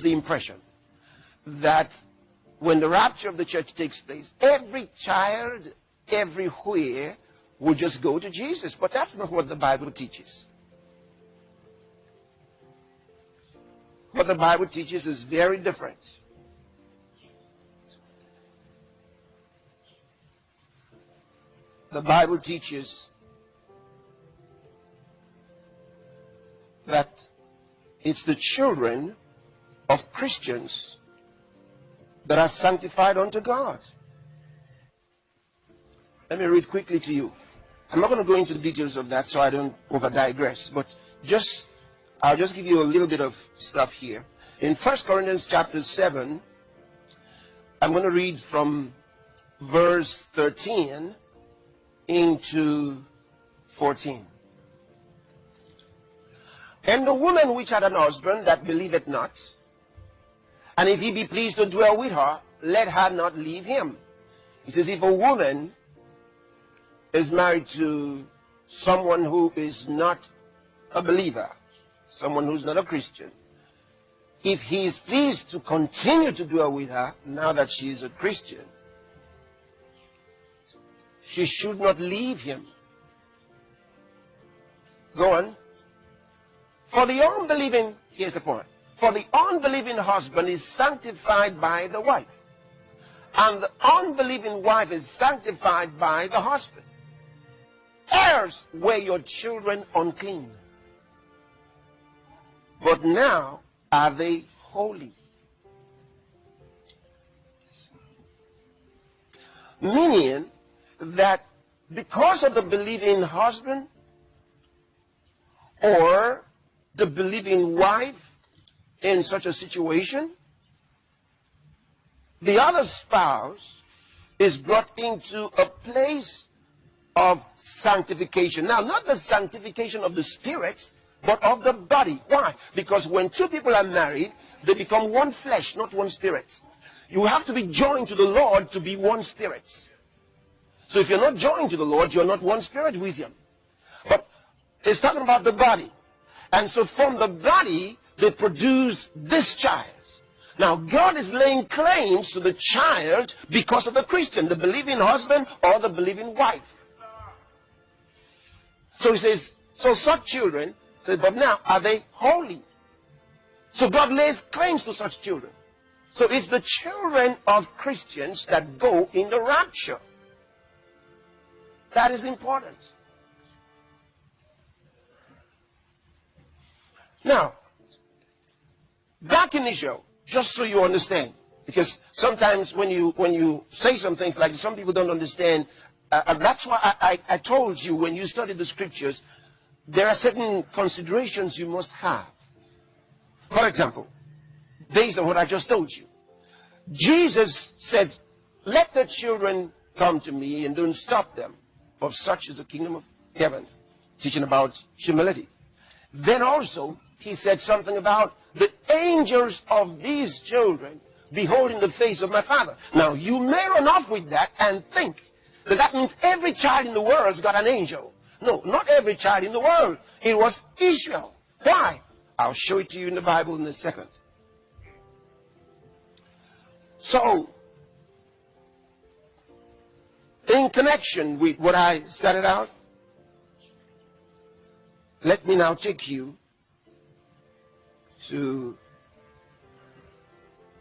the impression that when the rapture of the church takes place, every child, everywhere, will just go to Jesus. But that's not what the Bible teaches. What the Bible teaches is very different. The Bible teaches that it's the children of Christians that are sanctified unto God. Let me read quickly to you. I'm not going to go into the details of that so I don't over digress, but I'll just give you a little bit of stuff here. In 1 Corinthians chapter 7, I'm going to read from verse 13 into 14. And the woman which had an husband that believeth not, and if he be pleased to dwell with her, let her not leave him. He says, if a woman is married to someone who is not a believer, someone who's not a Christian, if he is pleased to continue to dwell with her, now that she is a Christian, she should not leave him. Go on. For the unbelieving, here's the point. For the unbelieving husband is sanctified by the wife, and the unbelieving wife is sanctified by the husband. Else were your children unclean, but now are they holy. Meaning that because of the believing husband or the believing wife in such a situation, the other spouse is brought into a place of sanctification. Now, not the sanctification of the spirit, but of the body. Why? Because when two people are married, they become one flesh, not one spirit. You have to be joined to the Lord to be one spirit. So if you're not joined to the Lord, you're not one spirit with him. But it's talking about the body. And so from the body, they produce this child. Now, God is laying claims to the child because of the Christian, the believing husband or the believing wife. So he says, so such children, says, but now are they holy? So God lays claims to such children. So it's the children of Christians that go in the rapture. That is important. Now, back in Israel, just so you understand, because sometimes when you say some things like some people don't understand, and that's why I told you when you study the scriptures, there are certain considerations you must have. For example, based on what I just told you, Jesus said, let the children come to me and don't stop them, for such is the kingdom of heaven, teaching about humility. Then also, he said something about the angels of these children beholding the face of my Father. Now, you may run off with that and think that that means every child in the world's got an angel. No, not every child in the world. It was Israel. Why? I'll show it to you in the Bible in a second. So, in connection with what I started out, let me now take you to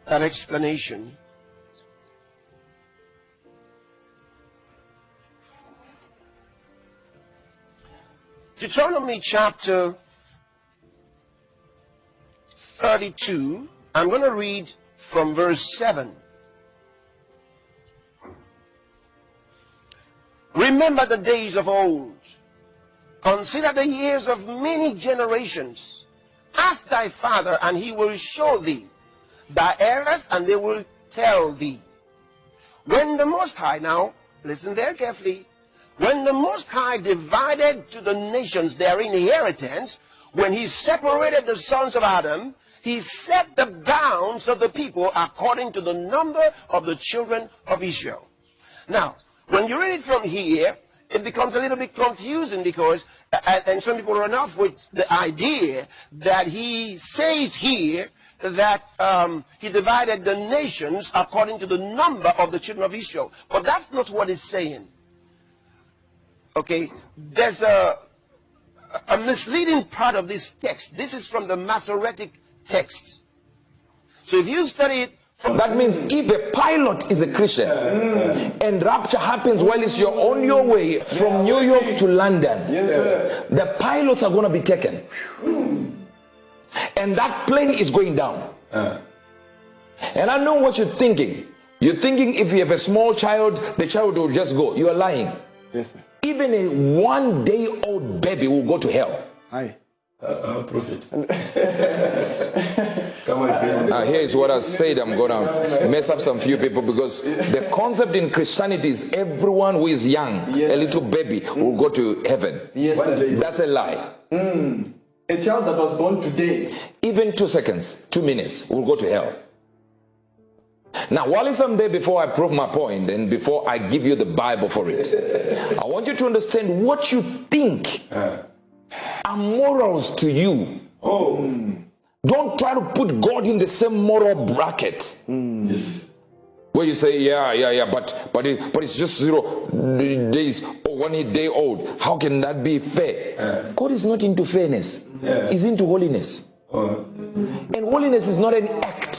that explanation. Deuteronomy chapter 32, I'm going to read from verse 7. Remember the days of old. Consider the years of many generations. Ask thy father, and he will show thee. Thy heirs, and they will tell thee. When the Most High, now, listen very carefully. When the Most High divided to the nations their inheritance, when he separated the sons of Adam, he set the bounds of the people according to the number of the children of Israel. Now, when you read it from here, it becomes a little bit confusing because, and some people run off with the idea that he says here that he divided the nations according to the number of the children of Israel. But that's not what it's saying. Okay, there's a misleading part of this text. This is from the Masoretic text. So if you study it from... That means if a pilot is a Christian and rapture happens while you're on your way from New York to London, the pilots are going to be taken. And that plane is going down. And I know what you're thinking. You're thinking if you have a small child, the child will just go. You are lying. Yes, sir. Even a 1-day-old baby will go to hell. Hi. Prophet. Here is what I said. I'm going to mess up some few people, because the concept in Christianity is everyone who is young, a little baby, will go to heaven. Yes, sir. That's a lie. A child that was born today, Even 2 seconds, 2 minutes, will go to hell. Now, while I'm there, before I prove my point and before I give you the Bible for it, I want you to understand what you think are morals to you. Don't try to put God in the same moral bracket. Yes. Where you say, but it's just 0 days or 1 day old. How can that be fair? God is not into fairness. He's into holiness. And holiness is not an act.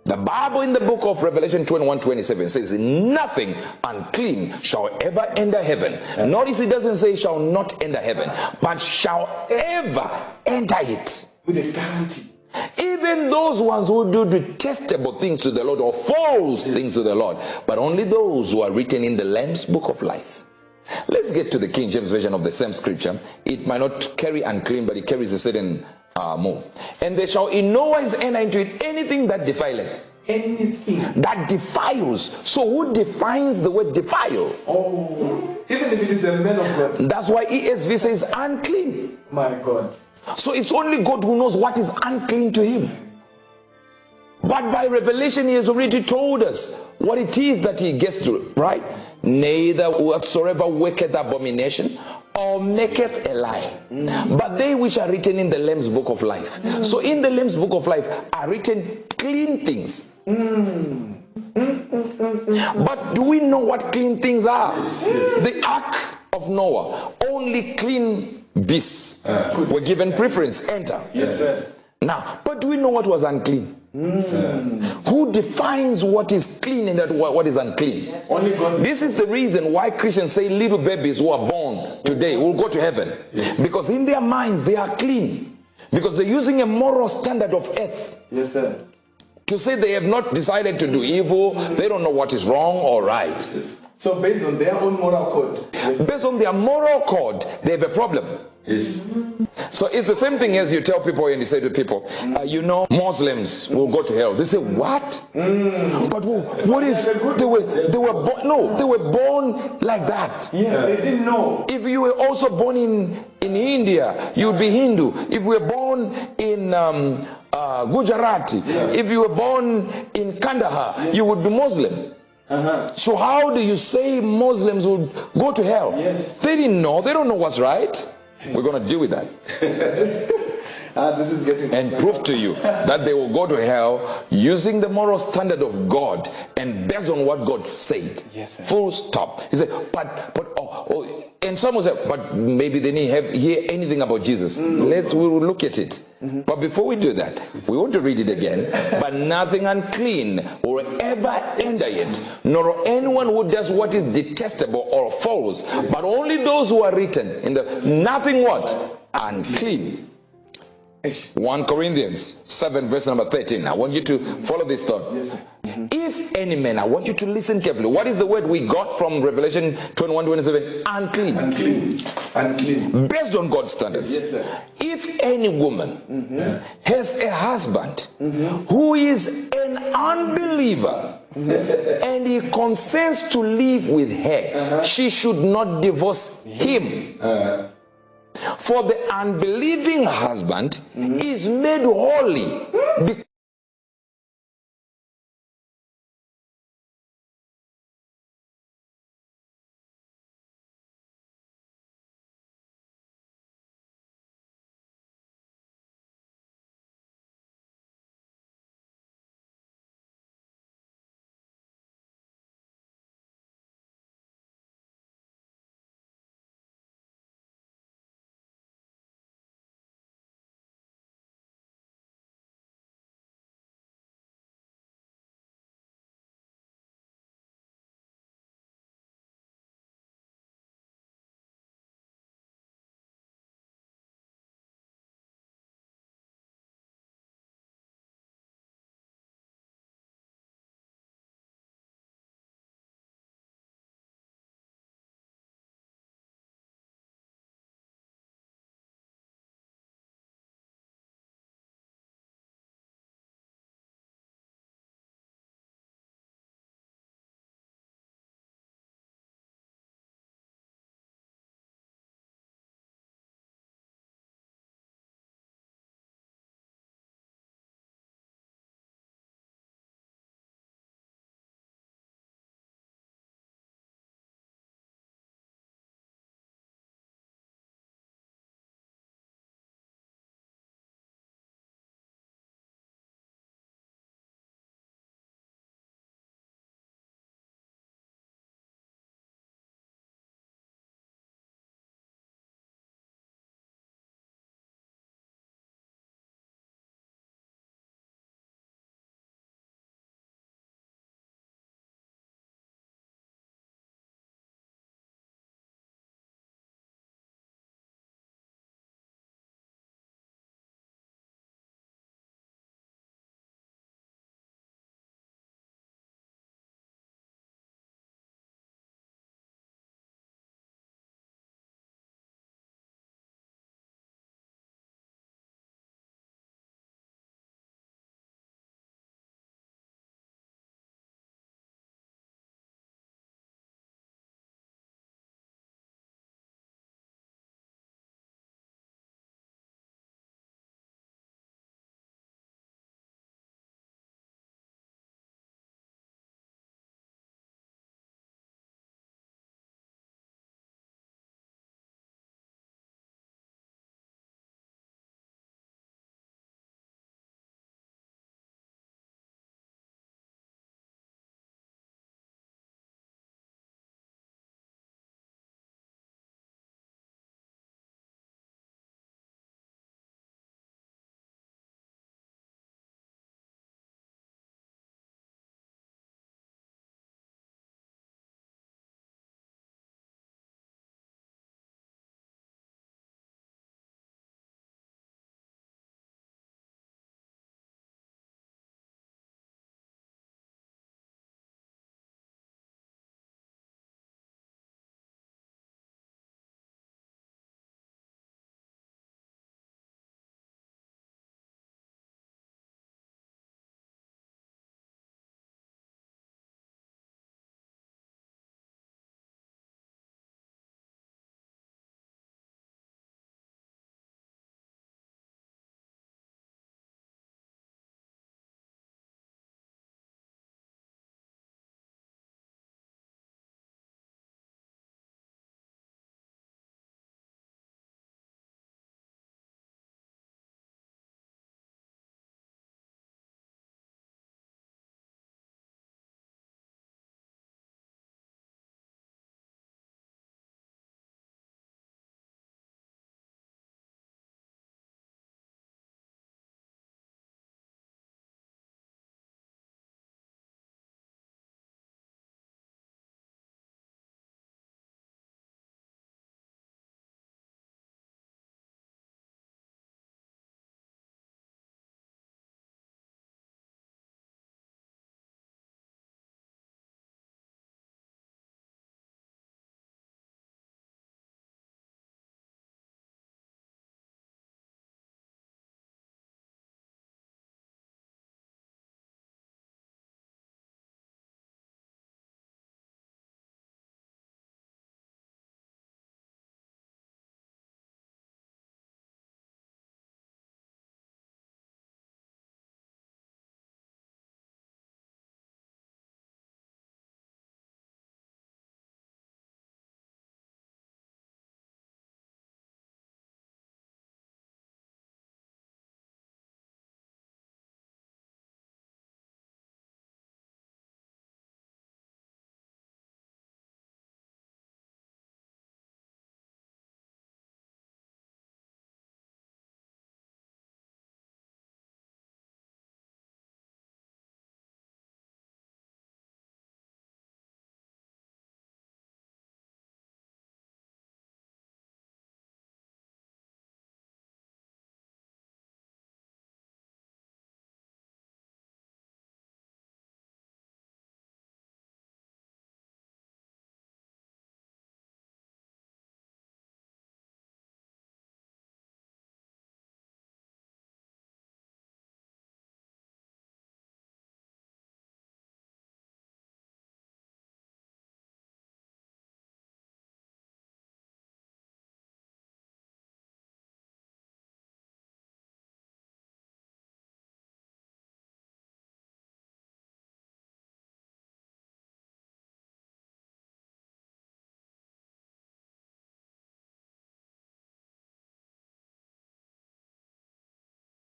The Bible in the book of Revelation 21:27 says, nothing unclean shall ever enter heaven. Notice it doesn't say shall not enter heaven, but shall ever enter it. with a guarantee. Even those ones who do detestable things to the Lord or false things to the Lord, but only those who are written in the Lamb's book of life. Let's get to the King James Version of the same scripture. It might not carry unclean, but it carries a certain move. And they shall in no wise enter into it anything that defileth. Anything that defiles. So who defines the word defile? Oh, even if it is a man of God. That's why ESV says unclean. My God. So it's only God who knows what is unclean to him. But by revelation he has already told us what it is that he gets to, right? Neither whatsoever worketh abomination or maketh a lie, but they which are written in the Lamb's book of life. So in the Lamb's book of life are written clean things. But do we know what clean things are? The ark of Noah, only clean beasts were given preference, enter. Yes. Now, but do we know what was unclean? Who defines what is clean and what is unclean? Only God. This is the reason why Christians say little babies who are born today will go to heaven. Because in their minds they are clean. Because they're using a moral standard of earth. Yes, sir. To say they have not decided to do evil, they don't know what is wrong or right. So based on their own moral code. Based on their moral code, they have a problem. Yes. So it's the same thing as you tell people and you say to people, you know, Muslims will go to hell. They say, what? But what if they were born like that? Yes, they didn't know. If you were also born in India, you would be Hindu. If you were born in Gujarati, if you were born in Kandahar, you would be Muslim. So how do you say Muslims would go to hell? Yes. They didn't know. They don't know what's right. We're going to deal with that. This is getting and prove to you that they will go to hell using the moral standard of God and based on what God said. Yes, sir. Full stop. He said, and some will say, but maybe they didn't hear anything about Jesus. We will look at it. But before we do that, we want to read it again. But nothing unclean will ever enter it, nor anyone who does what is detestable or false, but only those who are written in the nothing what? Unclean. 1 Corinthians 7 verse number 13. I want you to follow this thought. Yes, sir. If any man, I want you to listen carefully. What is the word we got from Revelation 21:27? Unclean. Unclean. Based on God's standards. Yes, sir. If any woman has a husband who is an unbeliever and he consents to live with her, she should not divorce him. For the unbelieving husband is made holy